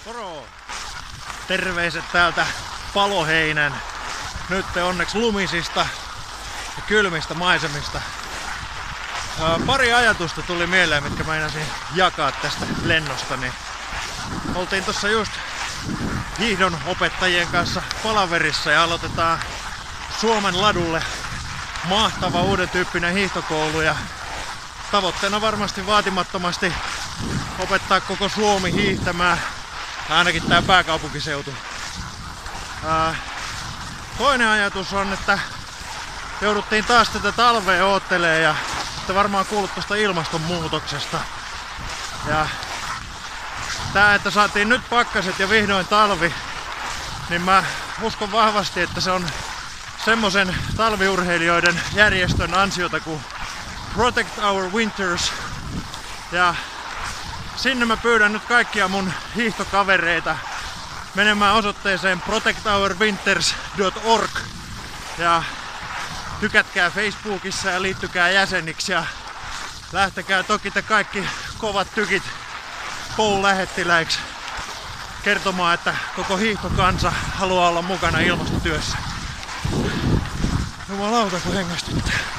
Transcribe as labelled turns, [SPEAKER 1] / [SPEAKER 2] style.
[SPEAKER 1] Moro! Terveiset täältä Paloheinän nyt onneksi lumisista ja kylmistä maisemista. Pari ajatusta tuli mieleen, mitkä meinasin jakaa tästä lennosta. Niin oltiin tossa just hiihdon opettajien kanssa palaverissa ja aloitetaan Suomen ladulle mahtava uuden tyyppinen hiihtokoulu. Ja tavoitteena varmasti vaatimattomasti opettaa koko Suomi hiihtämään, ainakin tää pääkaupunkiseutu. Toinen ajatus on, että jouduttiin taas tätä talvea oottelee ja olette varmaan kuullut tuosta ilmastonmuutoksesta. Ja tää, että saatiin nyt pakkaset ja vihdoin talvi, niin mä uskon vahvasti, että se on semmosen talviurheilijoiden järjestön ansiota kuin Protect Our Winters. Ja sinne mä pyydän nyt kaikkia mun hiihtokavereita menemään osoitteeseen protectourwinters.org ja tykätkää Facebookissa ja liittykää jäseniksi ja lähtekää toki te kaikki kovat tykit lähettiläiksi kertomaan, että koko hiihtokansa haluaa olla mukana ilmastotyössä. Jumalauta kun hengästyttää.